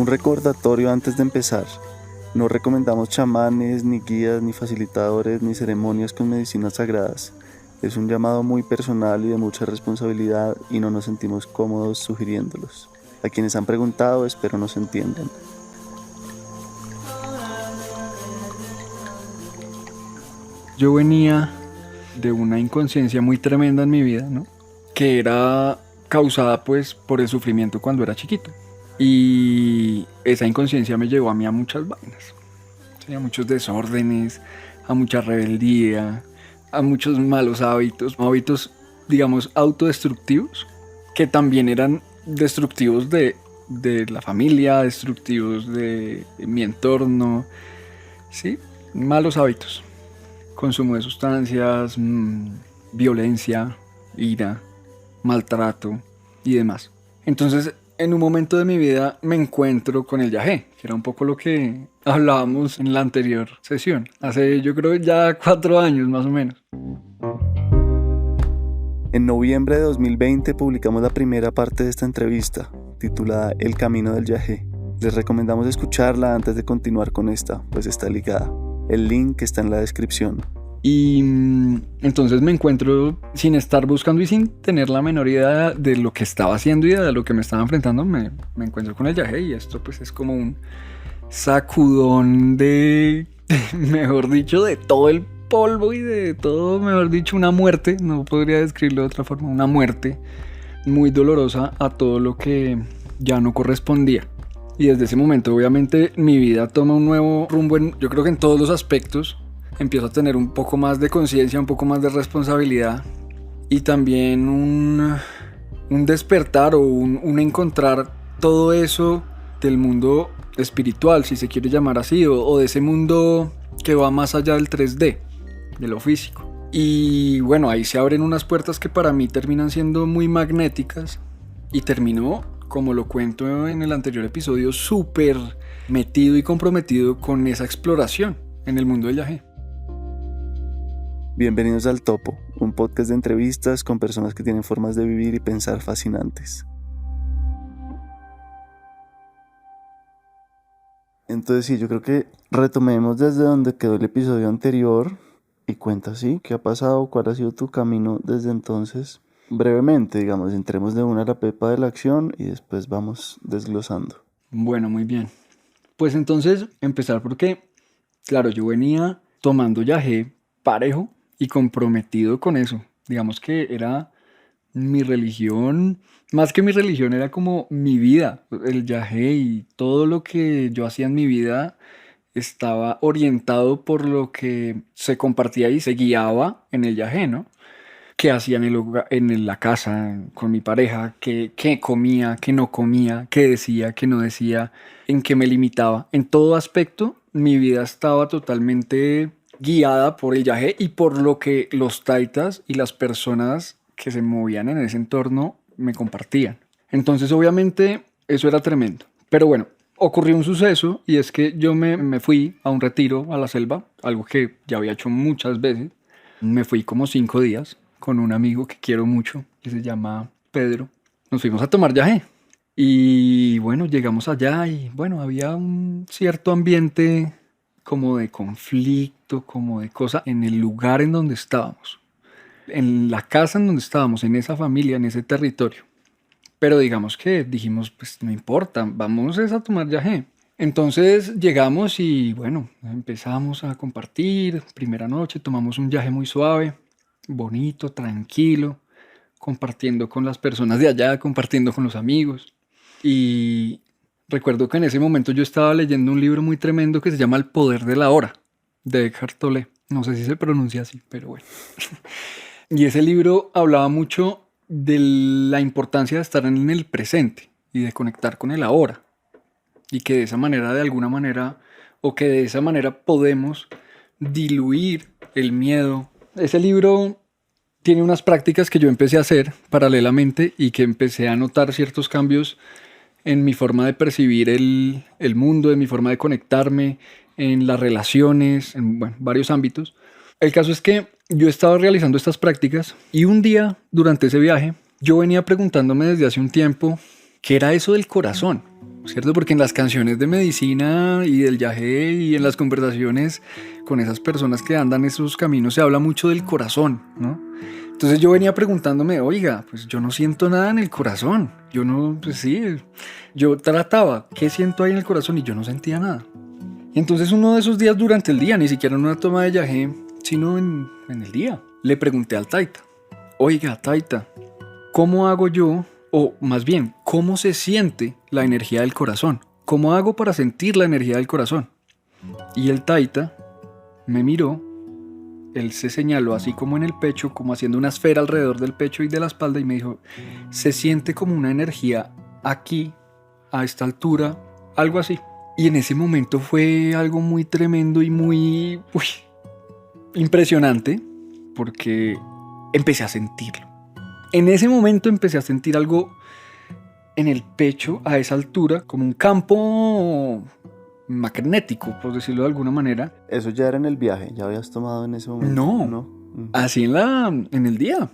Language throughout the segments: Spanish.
Un recordatorio antes de empezar. No recomendamos chamanes, ni guías, ni facilitadores, ni ceremonias con medicinas sagradas. Es un llamado muy personal y de mucha responsabilidad y no nos sentimos cómodos sugiriéndolos. A quienes han preguntado, espero nos entiendan. Yo venía de una inconsciencia muy tremenda en mi vida, ¿no? Que era causada pues por el sufrimiento cuando era chiquito. Y esa inconsciencia me llevó a mí a muchas vainas. A muchos desórdenes, a mucha rebeldía, a muchos malos hábitos, digamos, autodestructivos, que también eran destructivos de la familia, destructivos de mi entorno, ¿sí? Malos hábitos, consumo de sustancias, violencia, ira, maltrato y demás. Entonces, en un momento de mi vida me encuentro con el yagé, que era un poco lo que hablábamos en la anterior sesión, hace yo creo ya 4 años más o menos. En noviembre de 2020 publicamos la primera parte de esta entrevista, titulada El Camino del Yagé. Les recomendamos escucharla antes de continuar con esta, pues está ligada. El link está en la descripción. Y entonces me encuentro sin estar buscando y sin tener la menor idea de lo que estaba haciendo y de lo que me estaba enfrentando. Me encuentro con el yagé y esto pues es como un sacudón de mejor dicho, de todo el polvo y de todo, mejor dicho, una muerte, no podría describirlo de otra forma, una muerte muy dolorosa a todo lo que ya no correspondía. Y desde ese momento obviamente mi vida toma un nuevo rumbo, yo creo que en todos los aspectos. Empiezo a tener un poco más de conciencia, un poco más de responsabilidad y también un despertar o un encontrar todo eso del mundo espiritual, si se quiere llamar así, o de ese mundo que va más allá del 3D, de lo físico. Y bueno, ahí se abren unas puertas que para mí terminan siendo muy magnéticas y terminó, como lo cuento en el anterior episodio, súper metido y comprometido con esa exploración en el mundo del yagé. Bienvenidos al Topo, un podcast de entrevistas con personas que tienen formas de vivir y pensar fascinantes. Entonces sí, yo creo que retomemos desde donde quedó el episodio anterior y cuenta así, ¿qué ha pasado? ¿Cuál ha sido tu camino desde entonces? Brevemente, digamos, entremos de una a la pepa de la acción y después vamos desglosando. Bueno, muy bien. Pues entonces empezar porque, claro, yo venía tomando yagé parejo y comprometido con eso. Digamos que era mi religión, más que mi religión, era como mi vida. El yagé y todo lo que yo hacía en mi vida estaba orientado por lo que se compartía y se guiaba en el yagé, ¿no? Qué hacía en la casa con mi pareja, qué comía, qué no comía, qué decía, qué no decía, en qué me limitaba. En todo aspecto, mi vida estaba totalmente guiada por el yagé y por lo que los taitas y las personas que se movían en ese entorno me compartían. Entonces obviamente eso era tremendo. Pero bueno, ocurrió un suceso y es que yo me fui a un retiro a la selva, algo que ya había hecho muchas veces. Me fui como 5 días con un amigo que quiero mucho, que se llama Pedro. Nos fuimos a tomar yagé. Y bueno, llegamos allá y bueno, había un cierto ambiente como de conflicto, como de cosa en el lugar en donde estábamos, en la casa en donde estábamos, en esa familia, en ese territorio. Pero digamos que dijimos, pues no importa, vamos a tomar yagé. Entonces llegamos y bueno, empezamos a compartir. Primera noche tomamos un yagé muy suave, bonito, tranquilo, compartiendo con las personas de allá, compartiendo con los amigos. Y recuerdo que en ese momento yo estaba leyendo un libro muy tremendo que se llama El Poder de la Hora, de Eckhart Tolle. No sé si se pronuncia así, pero bueno. Y ese libro hablaba mucho de la importancia de estar en el presente y de conectar con el ahora. Y que de esa manera, de alguna manera, o que de esa manera podemos diluir el miedo. Ese libro tiene unas prácticas que yo empecé a hacer paralelamente y que empecé a notar ciertos cambios en mi forma de percibir el mundo, en mi forma de conectarme, en las relaciones, en varios ámbitos. El caso es que yo estaba realizando estas prácticas y un día durante ese viaje yo venía preguntándome desde hace un tiempo qué era eso del corazón. ¿cierto? Porque en las canciones de medicina y del yagé y en las conversaciones con esas personas que andan esos caminos se habla mucho del corazón, ¿no? Entonces yo venía preguntándome, oiga, pues yo no siento nada en el corazón. Yo no, pues sí, yo trataba, ¿qué siento ahí en el corazón? Y yo no sentía nada. Y entonces uno de esos días durante el día, ni siquiera en una toma de yagé, sino en el día, le pregunté al taita, oiga, taita, ¿cómo hago yo, o más bien, cómo se siente la energía del corazón? ¿Cómo hago para sentir la energía del corazón? Y el taita me miró, él se señaló así como en el pecho, como haciendo una esfera alrededor del pecho y de la espalda y me dijo, se siente como una energía aquí, a esta altura, algo así. Y en ese momento fue algo muy tremendo y muy impresionante porque empecé a sentirlo. En ese momento empecé a sentir algo en el pecho a esa altura, como un campo magnético, por decirlo de alguna manera. Eso ya era en el viaje, ya habías tomado en ese momento. No. Así en el día.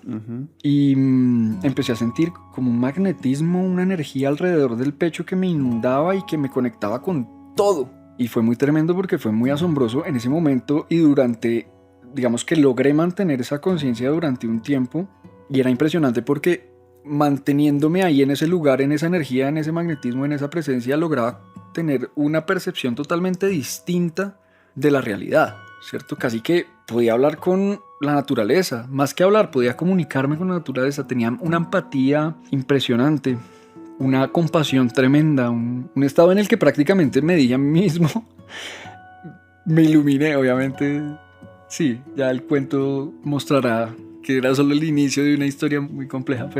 Y empecé a sentir como un magnetismo, una energía alrededor del pecho que me inundaba y que me conectaba con todo. Y fue muy tremendo porque fue muy asombroso en ese momento y durante, digamos que logré mantener esa conciencia durante un tiempo. Y era impresionante porque manteniéndome ahí en ese lugar, en esa energía, en ese magnetismo, en esa presencia, lograba tener una percepción totalmente distinta de la realidad, ¿cierto? Casi que podía hablar con la naturaleza, más que hablar, podía comunicarme con la naturaleza, tenía una empatía impresionante, una compasión tremenda, un estado en el que prácticamente me dije a mí mismo, me iluminé, obviamente, sí, ya el cuento mostrará que era solo el inicio de una historia muy compleja,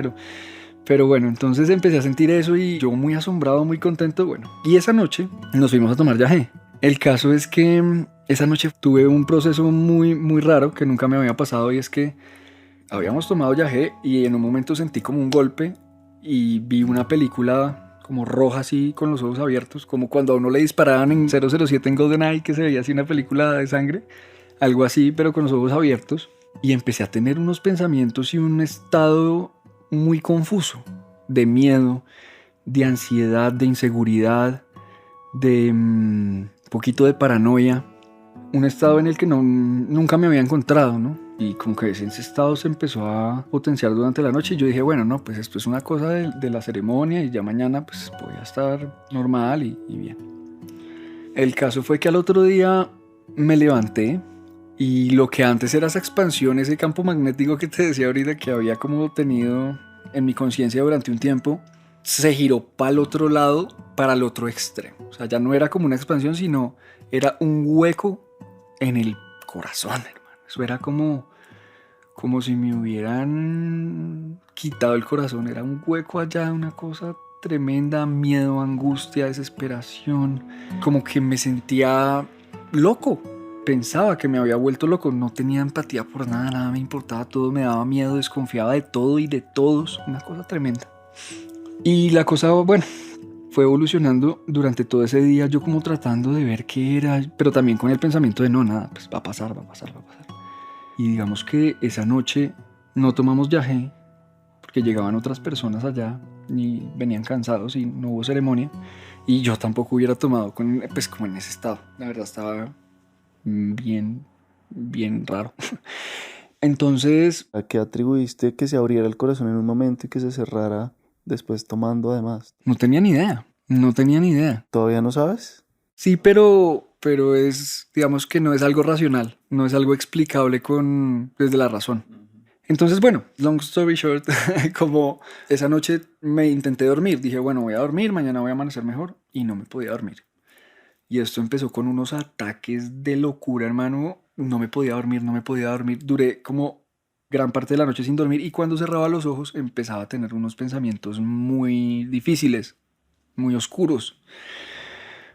pero bueno, entonces empecé a sentir eso y yo muy asombrado, muy contento, bueno, y esa noche nos fuimos a tomar yagé. El caso es que esa noche tuve un proceso muy, muy raro que nunca me había pasado y es que habíamos tomado yagé y en un momento sentí como un golpe y vi una película como roja así con los ojos abiertos, como cuando a uno le disparaban en 007 en GoldenEye que se veía así una película de sangre, algo así pero con los ojos abiertos y empecé a tener unos pensamientos y un estado muy confuso de miedo, de ansiedad, de inseguridad, de poquito de paranoia, un estado en el que nunca me había encontrado, ¿no? Y como que ese estado se empezó a potenciar durante la noche y yo dije, bueno, no, pues esto es una cosa de la ceremonia y ya mañana pues voy a estar normal y bien. El caso fue que al otro día me levanté y lo que antes era esa expansión, ese campo magnético que te decía ahorita que había como tenido en mi conciencia durante un tiempo, se giró para el otro lado, para el otro extremo. O sea, ya no era como una expansión, sino era un hueco en el corazón, hermano. Eso era como si me hubieran quitado el corazón. Era un hueco allá, una cosa tremenda, miedo, angustia, desesperación. Como que me sentía loco. Pensaba que me había vuelto loco. No tenía empatía por nada, nada me importaba, todo me daba miedo, desconfiaba de todo y de todos. Una cosa tremenda. Y la cosa, bueno, fue evolucionando durante todo ese día, yo como tratando de ver qué era, pero también con el pensamiento de no, nada, pues va a pasar. Y digamos que esa noche no tomamos yagé, porque llegaban otras personas allá y venían cansados y no hubo ceremonia. Y yo tampoco hubiera tomado pues como en ese estado. La verdad estaba bien raro. Entonces... ¿A qué atribuiste que se abriera el corazón en un momento y que se cerrara después tomando además? No tenía ni idea. ¿Todavía no sabes? Sí, pero es, digamos que no es algo racional, no es algo explicable desde la razón. Entonces, bueno, long story short, como esa noche me intenté dormir, dije, bueno, voy a dormir, mañana voy a amanecer mejor, y no me podía dormir. Y esto empezó con unos ataques de locura, hermano, no me podía dormir, duré como gran parte de la noche sin dormir, y cuando cerraba los ojos empezaba a tener unos pensamientos muy difíciles, muy oscuros.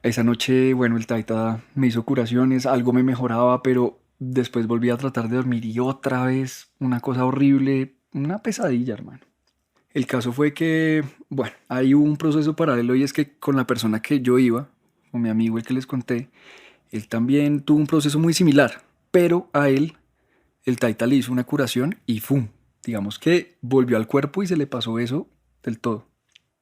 Esa noche, bueno, el taita me hizo curaciones, algo me mejoraba, pero después volví a tratar de dormir y otra vez una cosa horrible, una pesadilla, hermano. El caso fue que, bueno, hay un proceso paralelo y es que con la persona que yo iba, con mi amigo el que les conté, él también tuvo un proceso muy similar, pero a él, el taita le hizo una curación y ¡fum! Digamos que volvió al cuerpo y se le pasó eso del todo.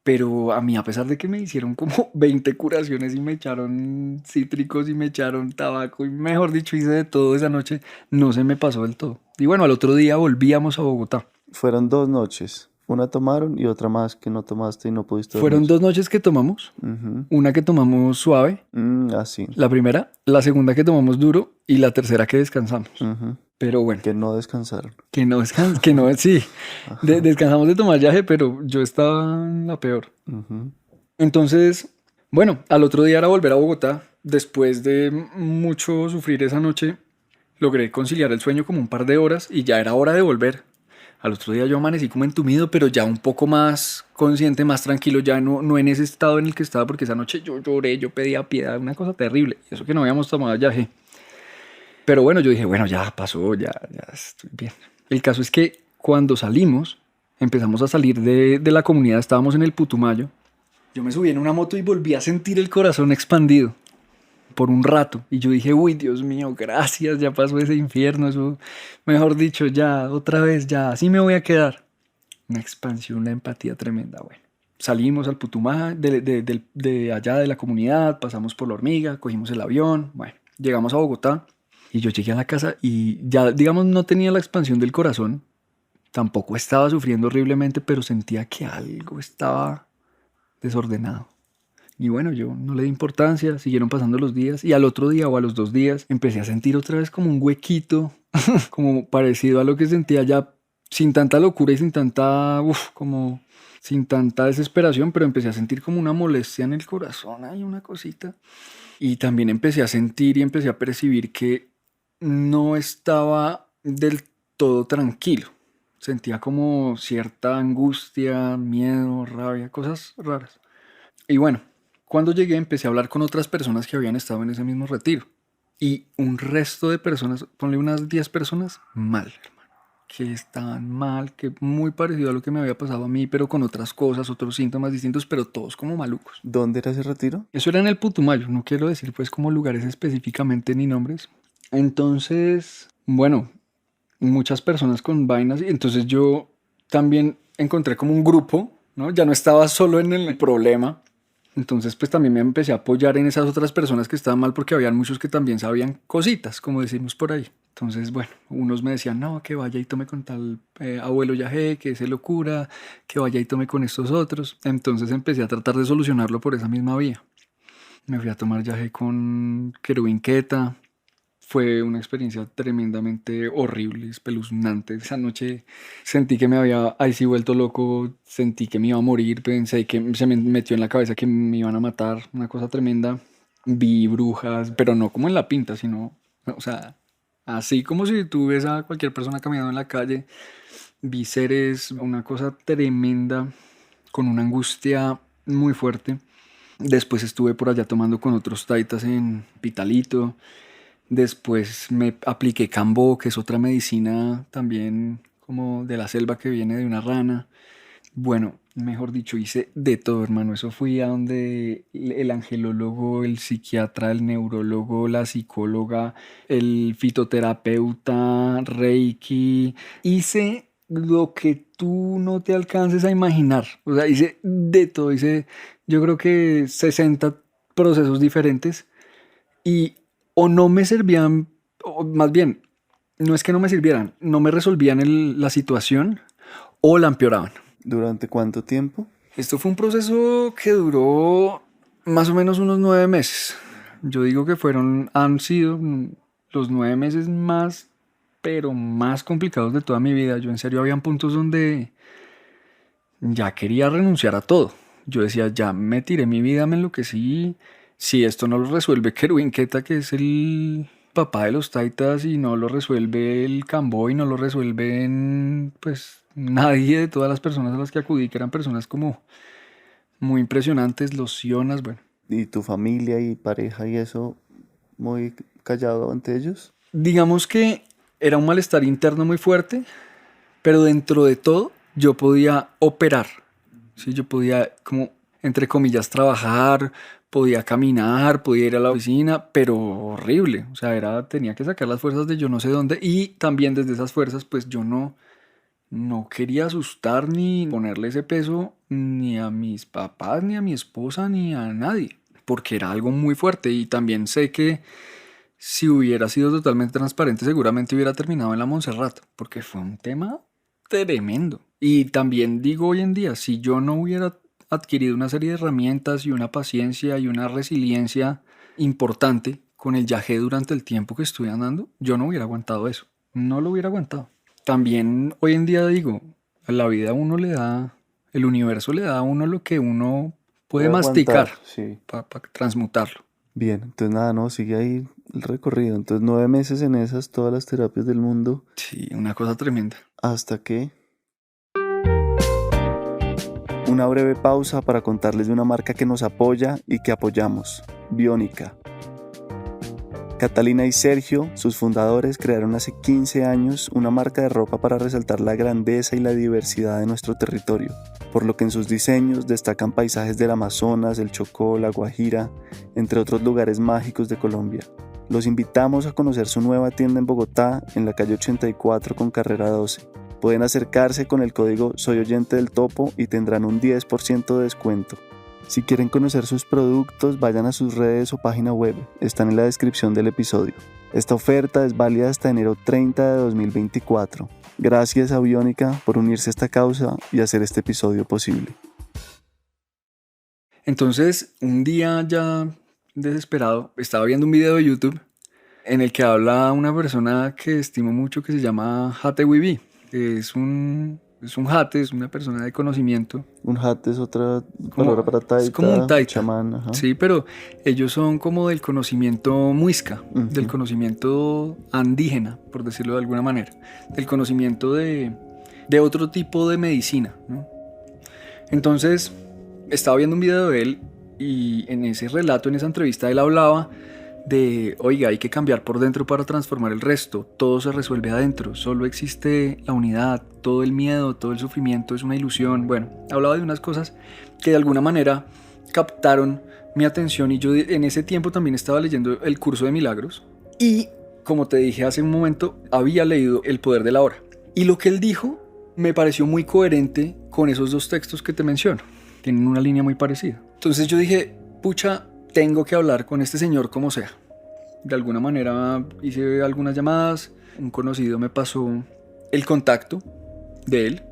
Pero a mí, a pesar de que me hicieron como 20 curaciones y me echaron cítricos y me echaron tabaco y mejor dicho hice de todo esa noche, no se me pasó del todo. Y bueno, al otro día volvíamos a Bogotá. Fueron 2 noches. Una tomaron y otra más que no tomaste y no pudiste Fueron dormir. 2 noches que tomamos, Ujú. una que tomamos suave, Así. la primera, la segunda que tomamos duro y la tercera que descansamos. Ujú. Pero bueno, Que no descansaron. que no, sí, Ajá. descansamos de tomar yaje, pero yo estaba en la peor. Ujú. Entonces, bueno, al otro día era volver a Bogotá. Después de mucho sufrir esa noche, logré conciliar el sueño como un par de horas y ya era hora de volver. Al otro día yo amanecí como entumido, pero ya un poco más consciente, más tranquilo, ya no en ese estado en el que estaba, porque esa noche yo lloré, yo pedía piedad, una cosa terrible. Y eso que no habíamos tomado yaje. Pero bueno, yo dije, bueno, ya pasó, ya estoy bien. El caso es que cuando salimos, empezamos a salir de la comunidad, estábamos en el Putumayo. Yo me subí en una moto y volví a sentir el corazón expandido por un rato. Y yo dije, uy, Dios mío, gracias, ya pasó ese infierno. Eso, mejor dicho, ya, otra vez, ya, así me voy a quedar. Una expansión, una empatía tremenda, bueno. Salimos al Putumayo, de allá de la comunidad, pasamos por La Hormiga, cogimos el avión, bueno, llegamos a Bogotá. Y yo llegué a la casa y ya, digamos, no tenía la expansión del corazón. Tampoco estaba sufriendo horriblemente, pero sentía que algo estaba desordenado. Y bueno, yo no le di importancia, siguieron pasando los días y al otro día o a los 2 días empecé a sentir otra vez como un huequito, como parecido a lo que sentía ya sin tanta locura y sin tanta, como sin tanta desesperación, pero empecé a sentir como una molestia en el corazón, hay una cosita. Y también empecé a sentir y empecé a percibir que no estaba del todo tranquilo. Sentía como cierta angustia, miedo, rabia, cosas raras. Y bueno, cuando llegué empecé a hablar con otras personas que habían estado en ese mismo retiro. Y un resto de personas, ponle unas 10 personas, mal, hermano. Que estaban mal, que muy parecido a lo que me había pasado a mí, pero con otras cosas, otros síntomas distintos, pero todos como malucos. ¿Dónde era ese retiro? Eso era en el Putumayo, no quiero decir pues como lugares específicamente ni nombres. Entonces, bueno, muchas personas con vainas. Y entonces yo también encontré como un grupo, ¿no? Ya no estaba solo en el problema. Entonces, pues también me empecé a apoyar en esas otras personas que estaban mal porque habían muchos que también sabían cositas, como decimos por ahí. Entonces, bueno, unos me decían, no, que vaya y tome con tal abuelo Yajé, que ese locura, que vaya y tome con estos otros. Entonces empecé a tratar de solucionarlo por esa misma vía. Me fui a tomar Yajé con Querubín Queta. Fue una experiencia tremendamente horrible, espeluznante. Esa noche sentí que me había ahí sí vuelto loco, sentí que me iba a morir, pensé que se me metió en la cabeza que me iban a matar, una cosa tremenda. Vi brujas, pero no como en la pinta, sino, o sea, así como si tú ves a cualquier persona caminando en la calle, vi seres, una cosa tremenda, con una angustia muy fuerte. Después estuve por allá tomando con otros taitas en Pitalito. Después me apliqué Cambó, que es otra medicina también como de la selva que viene de una rana. Bueno, mejor dicho, hice de todo, hermano. Eso fui a donde el angelólogo, el psiquiatra, el neurólogo, la psicóloga, el fitoterapeuta, Reiki. Hice lo que tú no te alcances a imaginar. O sea, hice de todo. Hice, yo creo que 60 procesos diferentes y o no me servían, o más bien, no es que no me sirvieran, no me resolvían la situación o la empeoraban. ¿Durante cuánto tiempo? Esto fue un proceso que duró más o menos unos 9 meses. Yo digo que han sido los 9 meses más, pero más complicados de toda mi vida. Yo en serio habían puntos donde ya quería renunciar a todo. Yo decía, ya me tiré mi vida, me enloquecí. Si esto no lo resuelve Querubín Queta, que es el papá de los taitas, y no lo resuelve el Cambó, y no lo resuelven, pues, nadie de todas las personas a las que acudí, que eran personas como muy impresionantes, los Sionas, bueno. ¿Y tu familia y pareja y eso muy callado ante ellos? Digamos que era un malestar interno muy fuerte, pero dentro de todo yo podía operar. Sí, yo podía, como, entre comillas, trabajar, podía caminar, podía ir a la oficina, pero horrible. O sea, tenía que sacar las fuerzas de yo no sé dónde y también desde esas fuerzas, pues yo no no quería asustar ni ponerle ese peso ni a mis papás, ni a mi esposa, ni a nadie, porque era algo muy fuerte. Y también sé que si hubiera sido totalmente transparente, seguramente hubiera terminado en la Montserrat, porque fue un tema tremendo. Y también digo hoy en día, si yo no hubiera adquirido una serie de herramientas y una paciencia y una resiliencia importante con el yagé durante el tiempo que estuve andando, yo no hubiera aguantado eso. No lo hubiera aguantado. También hoy en día digo, a la vida a uno le da, el universo le da a uno lo que uno puede Puede aguantar, masticar sí. para transmutarlo. Bien, entonces nada, no, sigue ahí el recorrido. Entonces 9 meses en esas, todas las terapias del mundo, Sí, una cosa tremenda. hasta que una breve pausa para contarles de una marca que nos apoya y que apoyamos, Biónica. Catalina y Sergio, sus fundadores, crearon hace 15 años una marca de ropa para resaltar la grandeza y la diversidad de nuestro territorio, por lo que en sus diseños destacan paisajes del Amazonas, el Chocó, la Guajira, entre otros lugares mágicos de Colombia. Los invitamos a conocer su nueva tienda en Bogotá, en la calle 84 con carrera 12. Pueden acercarse con el código Soy Oyente del Topo y tendrán un 10% de descuento. Si quieren conocer sus productos, vayan a sus redes o página web, están en la descripción del episodio. Esta oferta es válida hasta enero 30 de 2024. Gracias a Biónica por unirse a esta causa y hacer este episodio posible. Entonces, un día ya desesperado, estaba viendo un video de YouTube en el que habla una persona que estimo mucho que se llama Hate Wibi. Es un jate, es una persona de conocimiento. Un hat es otra palabra para taita, Es como un taita. chamán, ajá. Sí, pero ellos son como del conocimiento muisca, del conocimiento andígena, por decirlo de alguna manera, del conocimiento de otro tipo de medicina, ¿no? Entonces, estaba viendo un video de él y en ese relato, en esa entrevista, él hablaba de, oiga, hay que cambiar por dentro para transformar el resto, todo se resuelve adentro, solo existe la unidad, todo el miedo, todo el sufrimiento es una ilusión. Bueno, hablaba de unas cosas que de alguna manera captaron mi atención y yo en ese tiempo también estaba leyendo el curso de milagros y, como te dije hace un momento, había leído El poder de la hora. Y lo que él dijo me pareció muy coherente con esos dos textos que te menciono, tienen una línea muy parecida. Entonces yo dije, pucha, tengo que hablar con este señor como sea. De alguna manera hice algunas llamadas, un conocido me pasó el contacto de él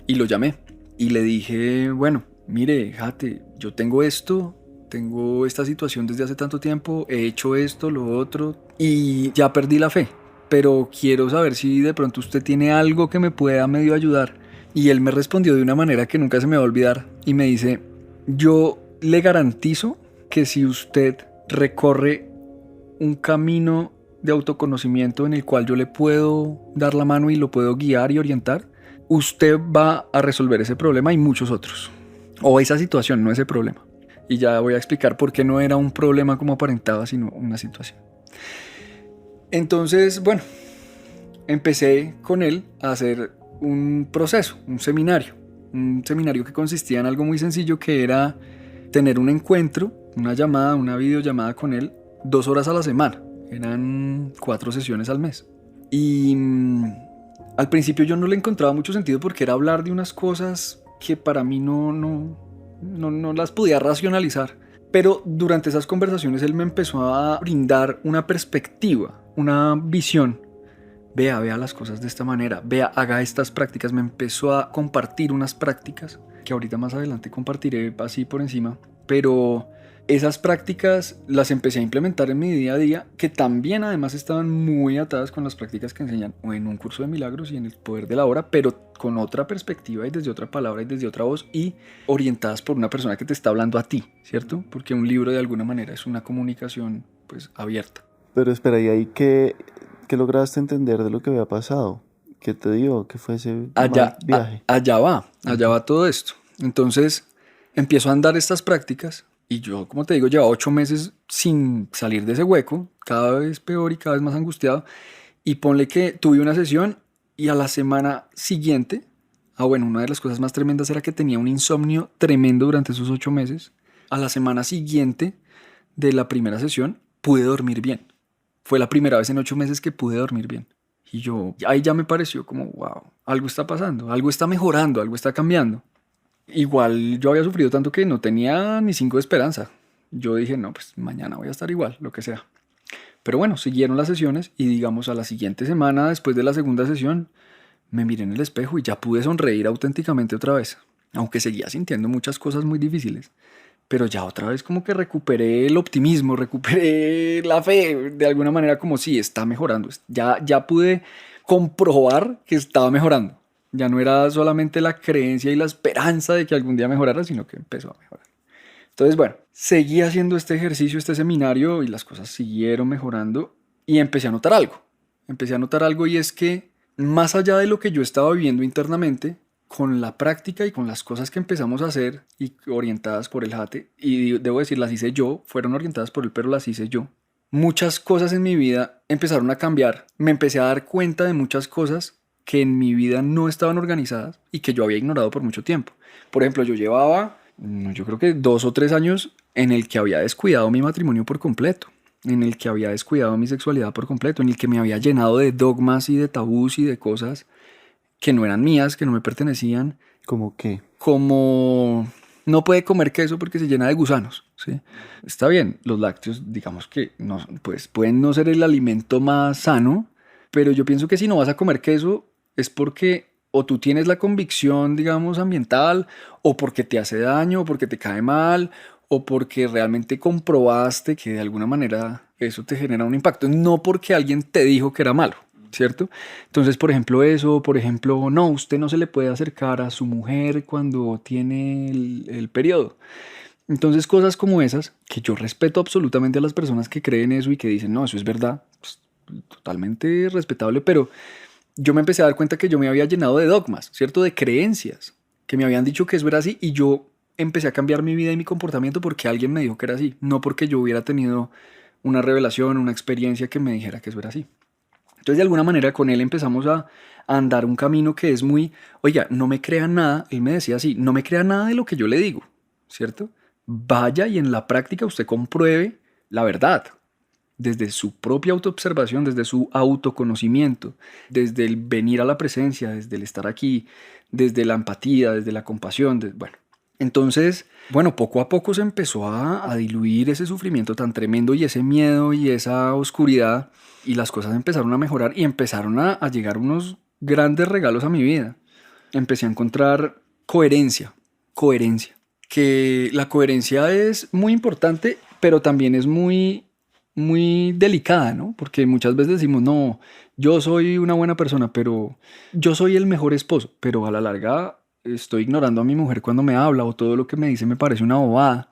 y lo llamé. Y le dije, bueno, mire, Jate, yo tengo esto, tengo esta situación desde hace tanto tiempo, he hecho esto, lo otro, y ya perdí la fe. Pero quiero saber si de pronto usted tiene algo que me pueda medio ayudar. Y él me respondió de una manera que nunca se me va a olvidar y me dice, yo le garantizo que si usted recorre un camino de autoconocimiento en el cual yo le puedo dar la mano y lo puedo guiar y orientar, usted va a resolver ese problema y muchos otros. O esa situación, no ese problema. Y ya voy a explicar por qué no era un problema como aparentaba, sino una situación. Entonces, bueno, empecé con él a hacer un proceso, un seminario que consistía en algo muy sencillo, que era tener un encuentro, una llamada, una videollamada con él 2 horas a la semana. Eran 4 sesiones al mes. Y al principio yo no le encontraba mucho sentido porque era hablar de unas cosas que para mí no las podía racionalizar. Pero durante esas conversaciones él me empezó a brindar una perspectiva, una visión. Vea las cosas de esta manera, haga estas prácticas. Me empezó a compartir unas prácticas que ahorita más adelante compartiré así por encima, pero esas prácticas las empecé a implementar en mi día a día, que también además estaban muy atadas con las prácticas que enseñan o en un curso de milagros y en el poder de la hora, pero con otra perspectiva y desde otra palabra y desde otra voz y orientadas por una persona que te está hablando a ti, ¿cierto? Porque un libro de alguna manera es una comunicación pues abierta. Pero espera, ¿y ahí qué lograste entender de lo que había pasado? ¿Qué te dio? ¿Qué fue ese viaje? Allá va todo esto. Entonces empiezo a andar estas prácticas y yo, como te digo, llevaba 8 meses sin salir de ese hueco, cada vez peor y cada vez más angustiado. Y ponle que tuve una sesión y a la semana siguiente, una de las cosas más tremendas era que tenía un insomnio tremendo durante esos 8 meses. A la semana siguiente de la primera sesión pude dormir bien. Fue la primera vez en 8 meses que pude dormir bien. Y yo, ahí ya me pareció como, wow, algo está pasando, algo está mejorando, algo está cambiando. Igual yo había sufrido tanto que no tenía ni 5 de esperanza. Yo dije, no, pues mañana voy a estar igual, lo que sea. Pero bueno, siguieron las sesiones y digamos a la siguiente semana, después de la segunda sesión, me miré en el espejo y ya pude sonreír auténticamente otra vez. Aunque seguía sintiendo muchas cosas muy difíciles. Pero ya otra vez como que recuperé el optimismo, recuperé la fe, de alguna manera como sí, está mejorando. Ya pude comprobar que estaba mejorando. Ya no era solamente la creencia y la esperanza de que algún día mejorara, sino que empezó a mejorar. Entonces, bueno, seguí haciendo este ejercicio, este seminario y las cosas siguieron mejorando y empecé a notar algo. Empecé a notar algo y es que más allá de lo que yo estaba viviendo internamente, con la práctica y con las cosas que empezamos a hacer y orientadas por el Jate, y debo decir, las hice yo, fueron orientadas por él, pero las hice yo. Muchas cosas en mi vida empezaron a cambiar. Me empecé a dar cuenta de muchas cosas que en mi vida no estaban organizadas y que yo había ignorado por mucho tiempo. Por ejemplo, yo llevaba, yo creo que 2 o 3 años en el que había descuidado mi matrimonio por completo, en el que había descuidado mi sexualidad por completo, en el que me había llenado de dogmas y de tabús y de cosas que no eran mías, que no me pertenecían, ¿Cómo qué? como no puede comer queso porque se llena de gusanos, ¿sí? Está bien, los lácteos, digamos que no, pues pueden no ser el alimento más sano, pero yo pienso que si no vas a comer queso es porque o tú tienes la convicción, digamos, ambiental, o porque te hace daño, o porque te cae mal, o porque realmente comprobaste que de alguna manera eso te genera un impacto, no porque alguien te dijo que era malo. ¿Cierto? Entonces, por ejemplo, eso, por ejemplo, no, usted no se le puede acercar a su mujer cuando tiene el periodo. Entonces, cosas como esas, que yo respeto absolutamente a las personas que creen eso y que dicen, no, eso es verdad, pues, totalmente respetable, pero yo me empecé a dar cuenta que yo me había llenado de dogmas, ¿cierto? De creencias, que me habían dicho que eso era así y yo empecé a cambiar mi vida y mi comportamiento porque alguien me dijo que era así, no porque yo hubiera tenido una revelación, una experiencia que me dijera que eso era así. Entonces, de alguna manera, con él empezamos a andar un camino que es muy, oiga, no me crea nada, él me decía así, no me crea nada de lo que yo le digo, ¿cierto? Vaya y en la práctica usted compruebe la verdad, desde su propia autoobservación, desde su autoconocimiento, desde el venir a la presencia, desde el estar aquí, desde la empatía, desde la compasión, bueno. Entonces, bueno, poco a poco se empezó a diluir ese sufrimiento tan tremendo y ese miedo y esa oscuridad y las cosas empezaron a mejorar y empezaron a llegar unos grandes regalos a mi vida. Empecé a encontrar coherencia, que la coherencia es muy importante, pero también es muy delicada, ¿no? Porque muchas veces decimos, no, yo soy una buena persona, pero yo soy el mejor esposo, pero a la larga estoy ignorando a mi mujer cuando me habla o todo lo que me dice me parece una bobada.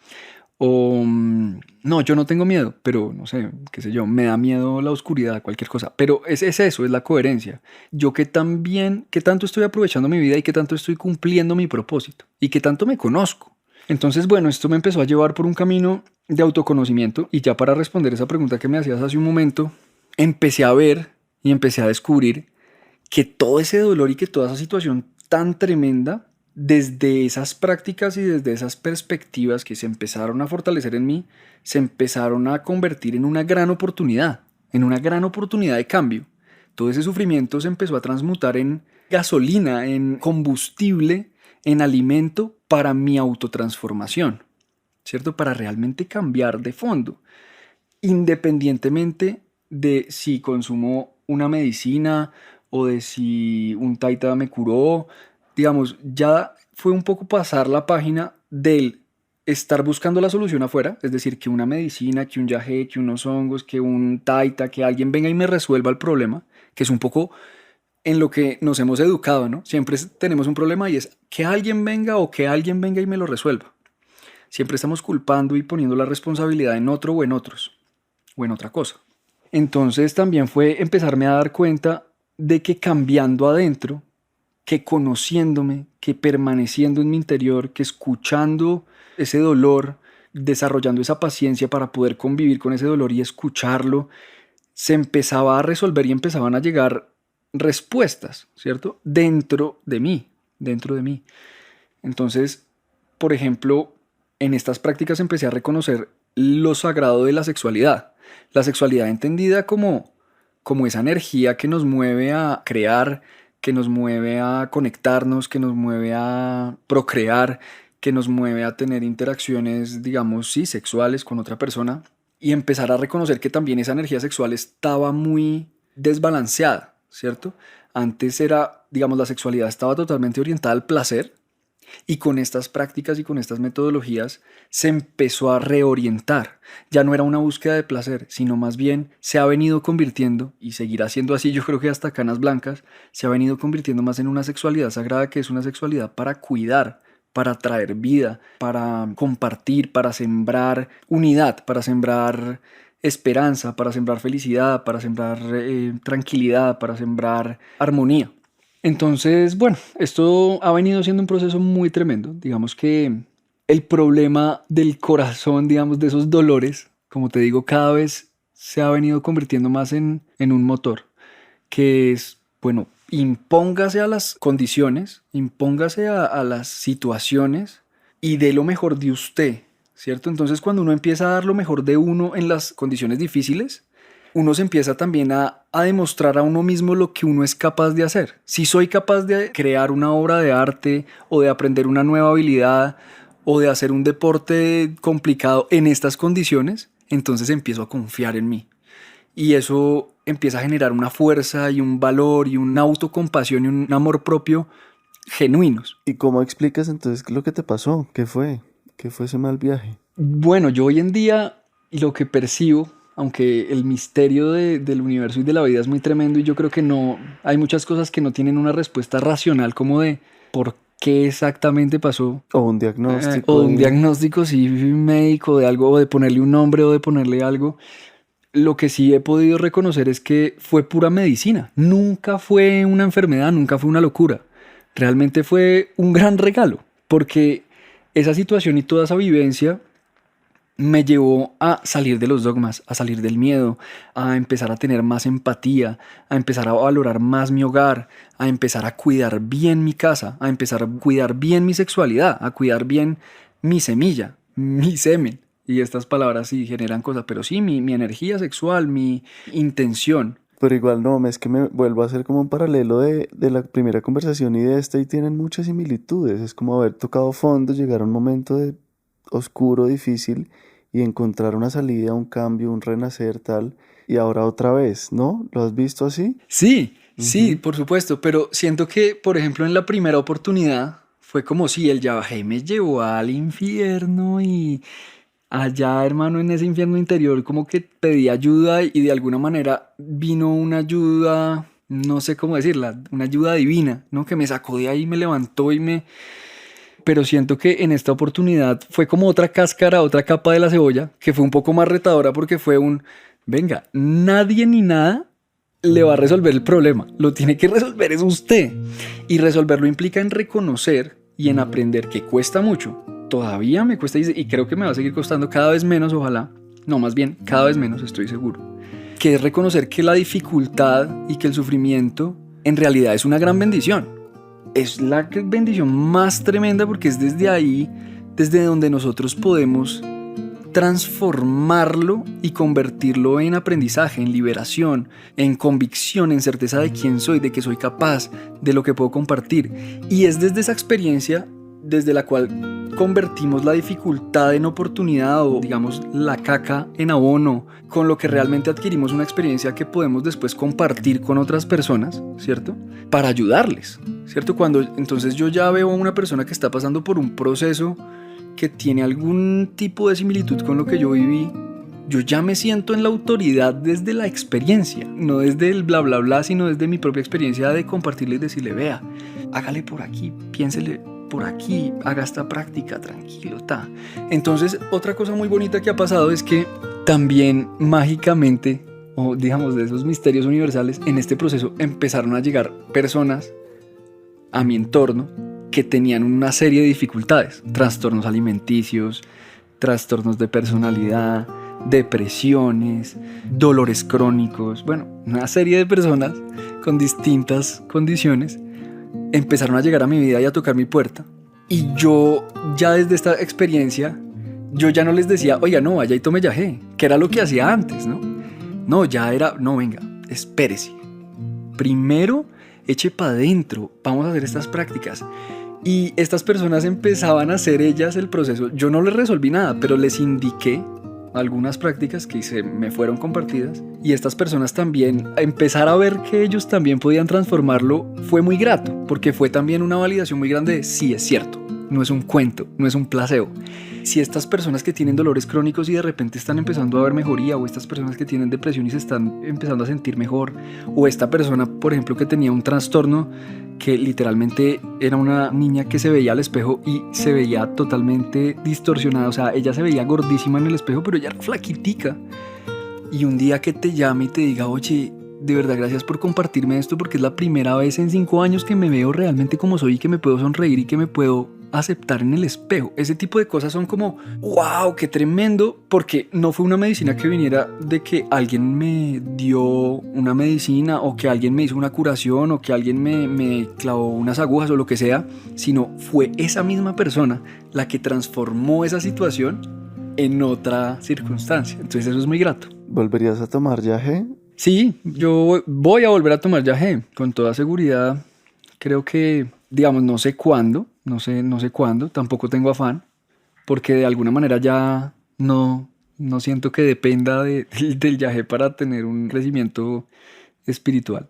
O no, yo no tengo miedo, pero no sé, qué sé yo, me da miedo la oscuridad, cualquier cosa. Pero es eso, es la coherencia. Yo que también, que tanto estoy aprovechando mi vida y que tanto estoy cumpliendo mi propósito y que tanto me conozco. Entonces, bueno, esto me empezó a llevar por un camino de autoconocimiento y ya para responder esa pregunta que me hacías hace un momento, empecé a ver y empecé a descubrir que todo ese dolor y que toda esa situación tan tremenda, desde esas prácticas y desde esas perspectivas que se empezaron a fortalecer en mí, se empezaron a convertir en una gran oportunidad de cambio. Todo ese sufrimiento se empezó a transmutar en gasolina, en combustible, en alimento para mi autotransformación, ¿cierto? Para realmente cambiar de fondo, independientemente de si consumo una medicina o de si un taita me curó, digamos, ya fue un poco pasar la página del estar buscando la solución afuera, es decir, que una medicina, que un yagé, que unos hongos, que un taita, que alguien venga y me resuelva el problema, que es un poco en lo que nos hemos educado, ¿no? Siempre tenemos un problema y es que alguien venga o que alguien venga y me lo resuelva. Siempre estamos culpando y poniendo la responsabilidad en otro o en otros o en otra cosa. Entonces también fue empezarme a dar cuenta de que cambiando adentro, que conociéndome, que permaneciendo en mi interior, que escuchando ese dolor, desarrollando esa paciencia para poder convivir con ese dolor y escucharlo, se empezaba a resolver y empezaban a llegar respuestas, ¿cierto? Dentro de mí. Entonces, por ejemplo, en estas prácticas empecé a reconocer lo sagrado de la sexualidad entendida como como esa energía que nos mueve a crear, que nos mueve a conectarnos, que nos mueve a procrear, que nos mueve a tener interacciones, digamos, sí, sexuales con otra persona, y empezar a reconocer que también esa energía sexual estaba muy desbalanceada, ¿cierto? Antes era, digamos, la sexualidad estaba totalmente orientada al placer, y con estas prácticas y con estas metodologías se empezó a reorientar. Ya no era una búsqueda de placer, sino más bien se ha venido convirtiendo, y seguirá siendo así, yo creo que hasta canas blancas, se ha venido convirtiendo más en una sexualidad sagrada, que es una sexualidad para cuidar, para traer vida, para compartir, para sembrar unidad, para sembrar esperanza, para sembrar felicidad, para sembrar tranquilidad, para sembrar armonía. Entonces, bueno, esto ha venido siendo un proceso muy tremendo. Digamos que el problema del corazón, digamos, de esos dolores, como te digo, cada vez se ha venido convirtiendo más en un motor, que es, bueno, impóngase a las condiciones, impóngase a las situaciones y dé lo mejor de usted, ¿cierto? Entonces, cuando uno empieza a dar lo mejor de uno en las condiciones difíciles, uno se empieza también a demostrar a uno mismo lo que uno es capaz de hacer. Si soy capaz de crear una obra de arte o de aprender una nueva habilidad o de hacer un deporte complicado en estas condiciones, entonces empiezo a confiar en mí. Y eso empieza a generar una fuerza y un valor y una autocompasión y un amor propio genuinos. ¿Y cómo explicas entonces lo que te pasó? ¿Qué fue? ¿Qué fue ese mal viaje? Bueno, yo hoy en día lo que percibo, aunque el misterio del universo y de la vida es muy tremendo, y yo creo que no hay muchas cosas que no tienen una respuesta racional como de por qué exactamente pasó. O un diagnóstico. O un diagnóstico sí, médico de algo, o de ponerle un nombre o de ponerle algo. Lo que sí he podido reconocer es que fue pura medicina. Nunca fue una enfermedad, nunca fue una locura. Realmente fue un gran regalo, porque esa situación y toda esa vivencia me llevó a salir de los dogmas, a salir del miedo, a empezar a tener más empatía, a empezar a valorar más mi hogar, a empezar a cuidar bien mi casa, a empezar a cuidar bien mi sexualidad, a cuidar bien mi semilla, mi semen. Y estas palabras sí generan cosas, pero sí, mi energía sexual, mi intención. Pero igual no, es que me vuelvo a hacer como un paralelo de la primera conversación y de esta, y tienen muchas similitudes. Es como haber tocado fondo, llegar a un momento de oscuro, difícil, y encontrar una salida, un cambio, un renacer tal, y ahora otra vez, ¿no? ¿Lo has visto así? Sí, sí, por supuesto, pero siento que, por ejemplo, en la primera oportunidad fue como si el Yabajé me llevó al infierno y allá, hermano, en ese infierno interior como que pedí ayuda y de alguna manera vino una ayuda, no sé cómo decirla, una ayuda divina, ¿no? Que me sacó de ahí, me levantó y me... Pero siento que en esta oportunidad fue como otra cáscara, otra capa de la cebolla, que fue un poco más retadora porque fue un, venga, nadie ni nada le va a resolver el problema, lo tiene que resolver es usted. Y resolverlo implica en reconocer y en aprender que cuesta mucho. Todavía me cuesta y creo que me va a seguir costando cada vez menos, ojalá. No, más bien, cada vez menos, estoy seguro. Que es reconocer que la dificultad y que el sufrimiento en realidad es una gran bendición. Es la bendición más tremenda porque es desde ahí, desde donde nosotros podemos transformarlo y convertirlo en aprendizaje, en liberación, en convicción, en certeza de quién soy, de que soy capaz, de lo que puedo compartir. Y es desde esa experiencia desde la cual convertimos la dificultad en oportunidad o digamos la caca en abono, con lo que realmente adquirimos una experiencia que podemos después compartir con otras personas, ¿cierto? Para ayudarles, ¿cierto? Cuando entonces yo ya veo a una persona que está pasando por un proceso que tiene algún tipo de similitud con lo que yo viví, yo ya me siento en la autoridad desde la experiencia, no desde el bla bla bla, sino desde mi propia experiencia de compartirle y decirle, vea, hágale por aquí, piénsele por aquí, haga esta práctica, tranquilo, ta. Entonces, otra cosa muy bonita que ha pasado es que también mágicamente, o digamos de esos misterios universales, en este proceso empezaron a llegar personas a mi entorno que tenían una serie de dificultades, trastornos alimenticios, trastornos de personalidad, depresiones, dolores crónicos, bueno, una serie de personas con distintas condiciones empezaron a llegar a mi vida y a tocar mi puerta. Y yo ya desde esta experiencia, yo ya no les decía, oiga, no, vaya y tome yagé, que era lo que hacía antes, ¿no? No, ya era, no, venga, espérese. Primero, eche para adentro, vamos a hacer estas prácticas. Y estas personas empezaban a hacer ellas el proceso. Yo no les resolví nada, pero les indiqué algunas prácticas que me fueron compartidas. Y estas personas también, empezar a ver que ellos también podían transformarlo, fue muy grato, porque fue también una validación muy grande de sí, es cierto, no es un cuento, no es un placebo. Si estas personas que tienen dolores crónicos y de repente están empezando a ver mejoría, o estas personas que tienen depresión y se están empezando a sentir mejor, o esta persona, por ejemplo, que tenía un trastorno que literalmente era una niña que se veía al espejo y se veía totalmente distorsionada, o sea, ella se veía gordísima en el espejo, pero ella era flaquitica. Y un día que te llame y te diga, oye, de verdad gracias por compartirme esto, porque es la primera vez en 5 años que me veo realmente como soy y que me puedo sonreír y que me puedo aceptar en el espejo. Ese tipo de cosas son como wow, qué tremendo, porque no fue una medicina que viniera de que alguien me dio una medicina o que alguien me hizo una curación o que alguien me clavó unas agujas o lo que sea, sino fue esa misma persona la que transformó esa situación en otra circunstancia. Entonces eso es muy grato. ¿Volverías a tomar yagé? Sí, yo voy a volver a tomar yagé con toda seguridad. Creo que, digamos, no sé cuándo, no sé cuándo, tampoco tengo afán, porque de alguna manera ya no siento que dependa del yagé para tener un crecimiento espiritual.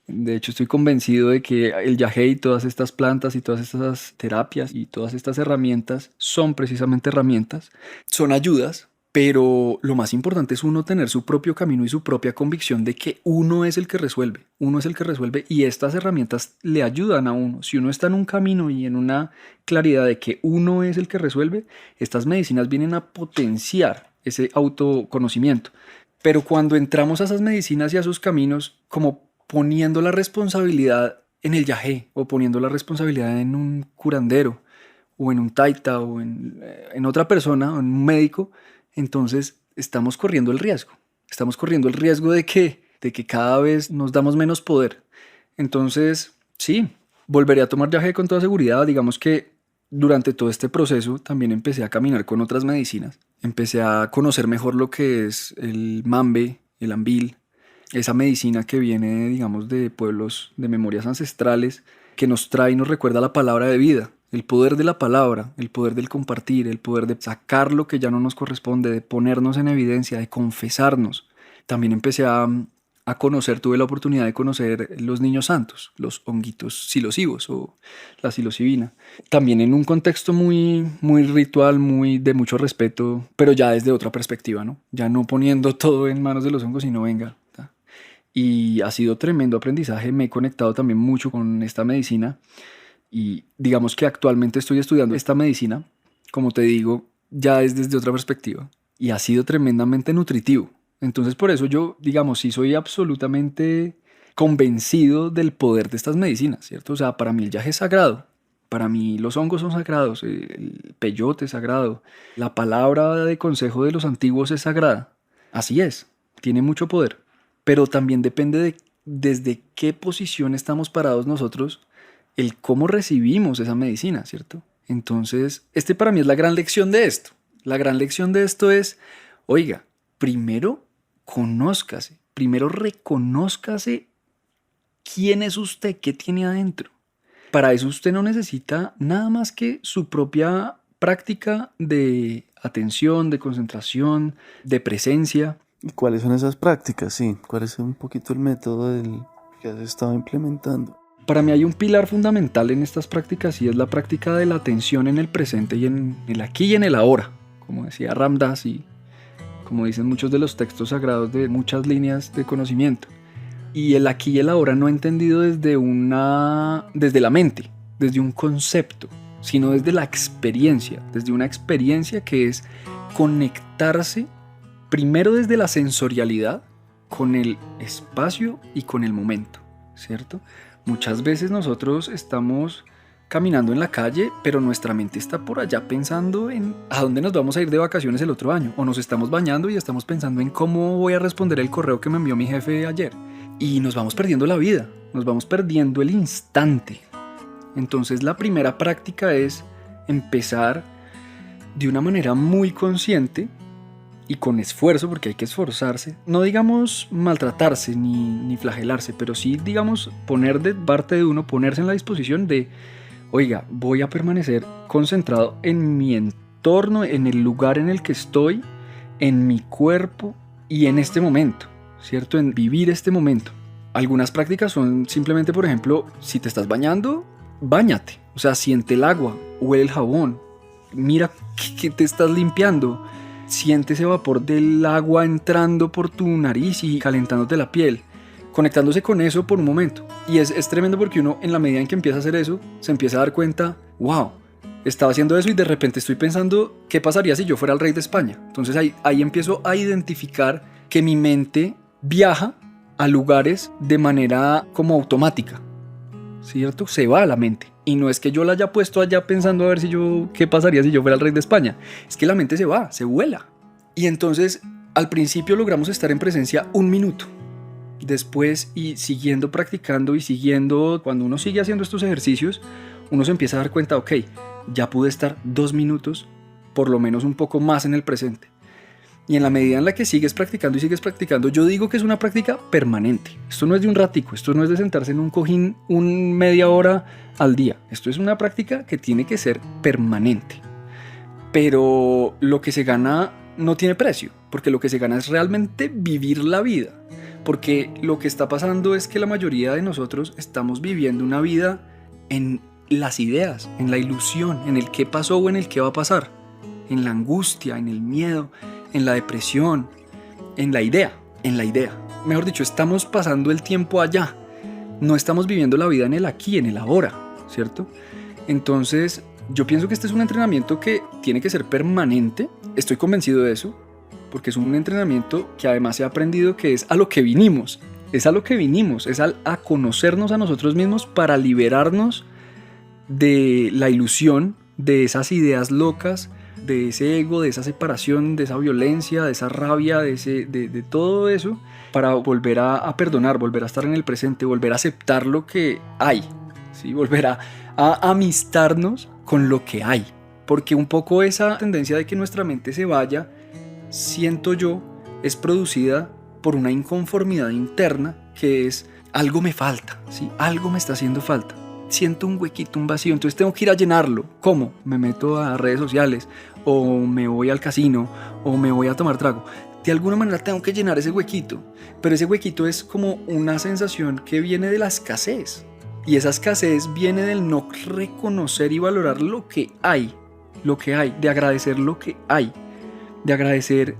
De hecho, estoy convencido de que el yagé y todas estas plantas y todas estas terapias y todas estas herramientas son precisamente herramientas, son ayudas. Pero lo más importante es uno tener su propio camino y su propia convicción de que uno es el que resuelve. Uno es el que resuelve y estas herramientas le ayudan a uno. Si uno está en un camino y en una claridad de que uno es el que resuelve, estas medicinas vienen a potenciar ese autoconocimiento. Pero cuando entramos a esas medicinas y a sus caminos, como poniendo la responsabilidad en el yagé o poniendo la responsabilidad en un curandero o en un taita o en otra persona o en un médico, entonces estamos corriendo el riesgo. Estamos corriendo el riesgo de que cada vez nos damos menos poder. Entonces, sí, volveré a tomar yagé con toda seguridad. Digamos que durante todo este proceso también empecé a caminar con otras medicinas. Empecé a conocer mejor lo que es el mambe, el ambil, esa medicina que viene, digamos, de pueblos, de memorias ancestrales, que nos trae y nos recuerda la palabra de vida. El poder de la palabra, el poder del compartir, el poder de sacar lo que ya no nos corresponde, de ponernos en evidencia, de confesarnos. También empecé a conocer, tuve la oportunidad de conocer los niños santos, los honguitos psilocibos o la psilocibina. También en un contexto muy, muy ritual, muy de mucho respeto, pero ya desde otra perspectiva, ¿no? Ya no poniendo todo en manos de los hongos, sino venga. ¿tá? Y ha sido tremendo aprendizaje, me he conectado también mucho con esta medicina. Y digamos que actualmente estoy estudiando esta medicina, como te digo, ya es desde otra perspectiva. Y ha sido tremendamente nutritivo. Entonces por eso yo, digamos, sí soy absolutamente convencido del poder de estas medicinas, ¿cierto? O sea, para mí el yagé es sagrado. Para mí los hongos son sagrados, el peyote es sagrado. La palabra de consejo de los antiguos es sagrada. Así es, tiene mucho poder. Pero también depende de desde qué posición estamos parados nosotros, el cómo recibimos esa medicina, ¿cierto? Entonces, para mí es la gran lección de esto. La gran lección de esto es, oiga, primero conózcase, primero reconózcase quién es usted, qué tiene adentro. Para eso usted no necesita nada más que su propia práctica de atención, de concentración, de presencia. ¿Y cuáles son esas prácticas? Sí, ¿cuál es un poquito el método que has estado implementando? Para mí hay un pilar fundamental en estas prácticas y es la práctica de la atención en el presente y en el aquí y en el ahora, como decía Ram Dass y como dicen muchos de los textos sagrados de muchas líneas de conocimiento. Y el aquí y el ahora no entendido desde la mente, desde un concepto, sino desde la experiencia, desde una experiencia que es conectarse primero desde la sensorialidad con el espacio y con el momento, ¿cierto? Muchas veces nosotros estamos caminando en la calle, pero nuestra mente está por allá pensando en a dónde nos vamos a ir de vacaciones el otro año. O nos estamos bañando y estamos pensando en cómo voy a responder el correo que me envió mi jefe ayer. Y nos vamos perdiendo la vida, nos vamos perdiendo el instante. Entonces la primera práctica es empezar de una manera muy consciente y con esfuerzo, porque hay que esforzarse, no digamos maltratarse ni flagelarse, pero sí digamos poner de parte de uno, ponerse en la disposición de, oiga, voy a permanecer concentrado en mi entorno, en el lugar en el que estoy, en mi cuerpo y en este momento, ¿cierto? En vivir este momento. Algunas prácticas son simplemente, por ejemplo, si te estás bañando, báñate. O sea, siente el agua, huele el jabón, mira que te estás limpiando, siente ese vapor del agua entrando por tu nariz y calentándote la piel, conectándose con eso por un momento. Y es tremendo porque uno, en la medida en que empieza a hacer eso, se empieza a dar cuenta, wow, estaba haciendo eso y de repente estoy pensando, ¿qué pasaría si yo fuera el rey de España? Entonces ahí empiezo a identificar que mi mente viaja a lugares de manera como automática, ¿cierto? Se va a la mente. Y no es que yo la haya puesto allá pensando a ver qué pasaría si yo fuera el rey de España. Es que la mente se va, se vuela. Y entonces, al principio logramos estar en presencia 1 minuto. Después, y siguiendo practicando y siguiendo, cuando uno sigue haciendo estos ejercicios, uno se empieza a dar cuenta, ok, ya pude estar 2 minutos, por lo menos un poco más en el presente. Y en la medida en la que sigues practicando, yo digo que es una práctica permanente. Esto no es de un ratico, esto no es de sentarse en un cojín media hora al día. Esto es una práctica que tiene que ser permanente. Pero lo que se gana no tiene precio, porque lo que se gana es realmente vivir la vida. Porque lo que está pasando es que la mayoría de nosotros estamos viviendo una vida en las ideas, en la ilusión, en el qué pasó o en el qué va a pasar, en la angustia, en el miedo, en la depresión, en la idea. Mejor dicho, estamos pasando el tiempo allá. No estamos viviendo la vida en el aquí, en el ahora, ¿cierto? Entonces, yo pienso que este es un entrenamiento que tiene que ser permanente. Estoy convencido de eso, porque es un entrenamiento que además he aprendido que es a lo que vinimos. Es a conocernos a nosotros mismos para liberarnos de la ilusión, de esas ideas locas, de ese ego, de esa separación, de esa violencia, de esa rabia, de todo eso, para volver a perdonar, volver a estar en el presente, volver a aceptar lo que hay, ¿sí? Volver a amistarnos con lo que hay. Porque un poco esa tendencia de que nuestra mente se vaya, siento yo, es producida por una inconformidad interna que es algo me falta, ¿sí? Algo me está haciendo falta. Siento un huequito, un vacío, entonces tengo que ir a llenarlo. ¿Cómo? Me meto a redes sociales, o me voy al casino, o me voy a tomar trago. De alguna manera tengo que llenar ese huequito, pero ese huequito es como una sensación que viene de la escasez. Y esa escasez viene del no reconocer y valorar lo que hay, de agradecer lo que hay, de agradecer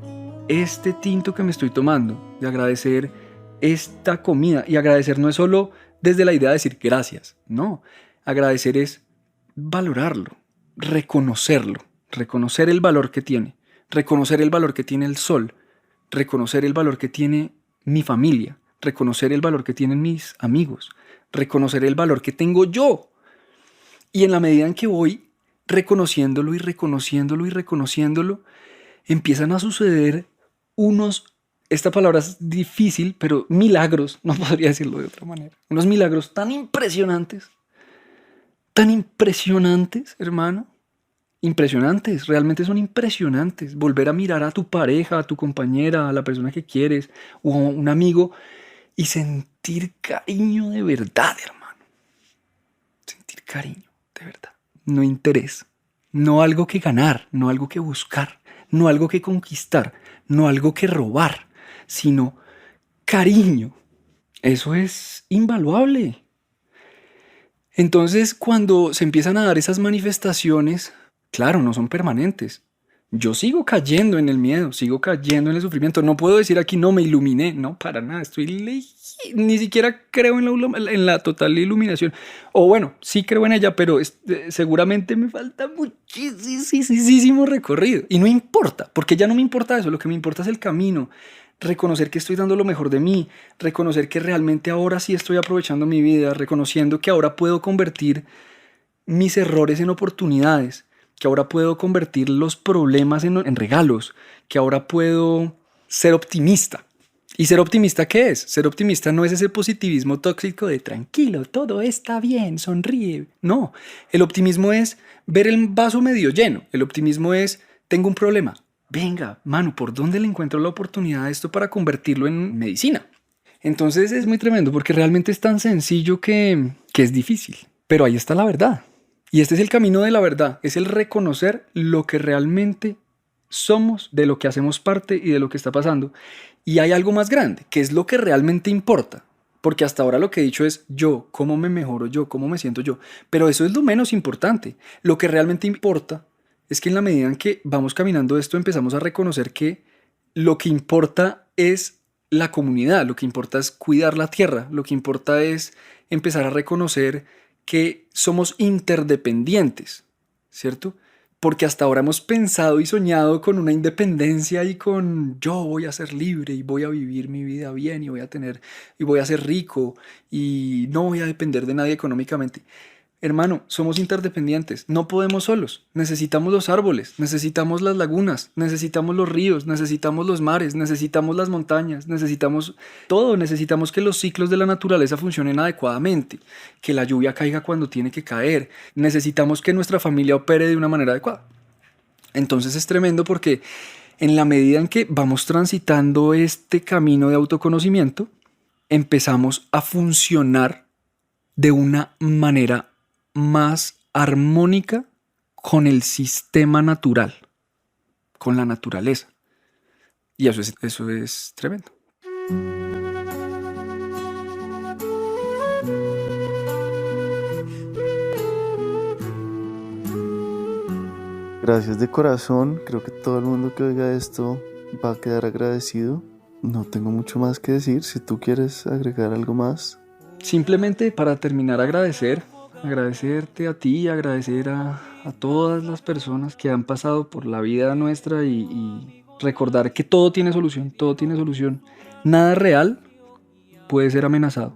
este tinto que me estoy tomando, de agradecer esta comida. Y agradecer no es solo desde la idea de decir gracias, no. Agradecer es valorarlo, reconocerlo, reconocer el valor que tiene, reconocer el valor que tiene el sol, reconocer el valor que tiene mi familia, reconocer el valor que tienen mis amigos, reconocer el valor que tengo yo. Y en la medida en que voy reconociéndolo y reconociéndolo y reconociéndolo, empiezan a suceder esta palabra es difícil, pero milagros, no podría decirlo de otra manera. Unos milagros tan impresionantes, hermano. Impresionantes, realmente son impresionantes. Volver a mirar a tu pareja, a tu compañera, a la persona que quieres, o a un amigo, y sentir cariño de verdad, hermano. Sentir cariño de verdad. No interés, no algo que ganar, no algo que buscar, no algo que conquistar, no algo que robar, sino cariño. Eso es invaluable. Entonces, cuando se empiezan a dar esas manifestaciones, claro, no son permanentes. Yo sigo cayendo en el miedo, sigo cayendo en el sufrimiento. No puedo decir aquí no me iluminé, no, para nada. Ni siquiera creo en la total iluminación. O bueno, sí creo en ella, pero seguramente me falta muchísimo recorrido. Y no importa, porque ya no me importa eso. Lo que me importa es el camino. Reconocer que estoy dando lo mejor de mí. Reconocer que realmente ahora sí estoy aprovechando mi vida. Reconociendo que ahora puedo convertir mis errores en oportunidades. Que ahora puedo convertir los problemas en regalos. Que ahora puedo ser optimista. ¿Y ser optimista qué es? Ser optimista no es ese positivismo tóxico de tranquilo, todo está bien, sonríe. No, el optimismo es ver el vaso medio lleno. El optimismo es, tengo un problema, venga, mano, ¿por dónde le encuentro la oportunidad a esto para convertirlo en medicina? Entonces es muy tremendo porque realmente es tan sencillo que es difícil, pero ahí está la verdad. Y este es el camino de la verdad, es el reconocer lo que realmente somos, de lo que hacemos parte y de lo que está pasando. Y hay algo más grande, que es lo que realmente importa. Porque hasta ahora lo que he dicho es yo, cómo me mejoro yo, cómo me siento yo. Pero eso es lo menos importante. Lo que realmente importa es que en la medida en que vamos caminando esto empezamos a reconocer que lo que importa es la comunidad, lo que importa es cuidar la tierra, lo que importa es empezar a reconocer que somos interdependientes, ¿cierto? Porque hasta ahora hemos pensado y soñado con una independencia y con yo voy a ser libre y voy a vivir mi vida bien y voy a ser rico y no voy a depender de nadie económicamente. Hermano, somos interdependientes, no podemos solos. Necesitamos los árboles, necesitamos las lagunas, necesitamos los ríos, necesitamos los mares, necesitamos las montañas, necesitamos todo. Necesitamos que los ciclos de la naturaleza funcionen adecuadamente, que la lluvia caiga cuando tiene que caer. Necesitamos que nuestra familia opere de una manera adecuada. Entonces es tremendo porque en la medida en que vamos transitando este camino de autoconocimiento, empezamos a funcionar de una manera más armónica con el sistema natural, con la naturaleza. Y eso es tremendo. Gracias de corazón, creo que todo el mundo que oiga esto va a quedar agradecido. No tengo mucho más que decir, si tú quieres agregar algo más. Simplemente para terminar, agradecerte a ti, agradecer a todas las personas que han pasado por la vida nuestra y recordar que todo tiene solución, todo tiene solución. Nada real puede ser amenazado.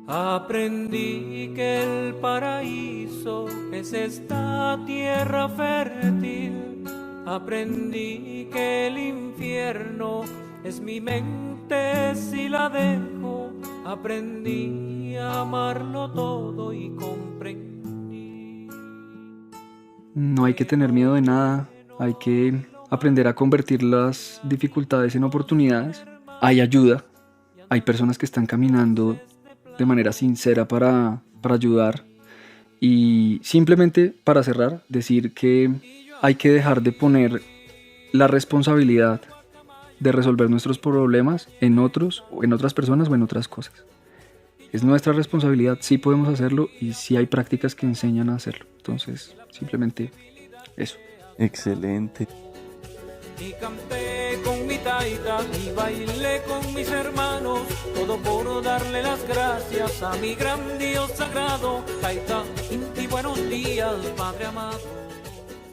Aprendí que el paraíso es esta tierra fértil. Aprendí que el infierno es mi mente si la dejo. Aprendí a amarlo todo y comprendí. No hay que tener miedo de nada, hay que aprender a convertir las dificultades en oportunidades. Hay ayuda, hay personas que están caminando de manera sincera para ayudar. Y simplemente para cerrar, decir que hay que dejar de poner la responsabilidad de resolver nuestros problemas en otros, o en otras personas o en otras cosas. Es nuestra responsabilidad, sí podemos hacerlo y sí hay prácticas que enseñan a hacerlo. Entonces, simplemente eso. Excelente. Y canté con mi taita y bailé con mis hermanos, todo por darle las gracias a mi gran Dios sagrado. Taita, y buenos días, Padre amado.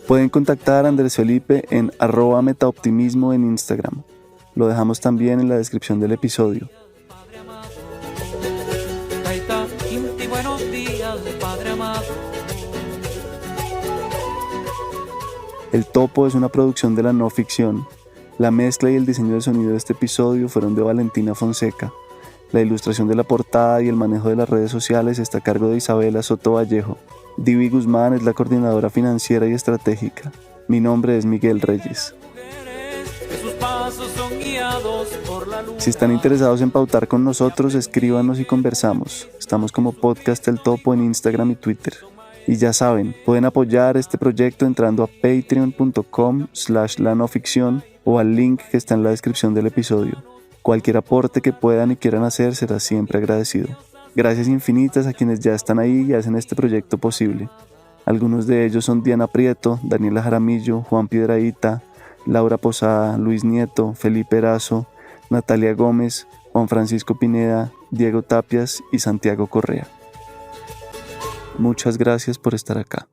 Pueden contactar a Andrés Felipe en @metaoptimismo en Instagram. Lo dejamos también en la descripción del episodio. Padre amado. Taita, y buenos días, Padre amado. El Topo es una producción de la no ficción. La mezcla y el diseño de sonido de este episodio fueron de Valentina Fonseca. La ilustración de la portada y el manejo de las redes sociales está a cargo de Isabela Soto Vallejo. Divi Guzmán es la coordinadora financiera y estratégica. Mi nombre es Miguel Reyes. Si están interesados en pautar con nosotros, escríbanos y conversamos. Estamos como Podcast El Topo en Instagram y Twitter. Y ya saben, pueden apoyar este proyecto entrando a patreon.com/lanoficción o al link que está en la descripción del episodio. Cualquier aporte que puedan y quieran hacer será siempre agradecido. Gracias infinitas a quienes ya están ahí y hacen este proyecto posible. Algunos de ellos son Diana Prieto, Daniela Jaramillo, Juan Piedrahíta, Laura Posada, Luis Nieto, Felipe Erazo, Natalia Gómez, Juan Francisco Pineda, Diego Tapias y Santiago Correa. Muchas gracias por estar acá.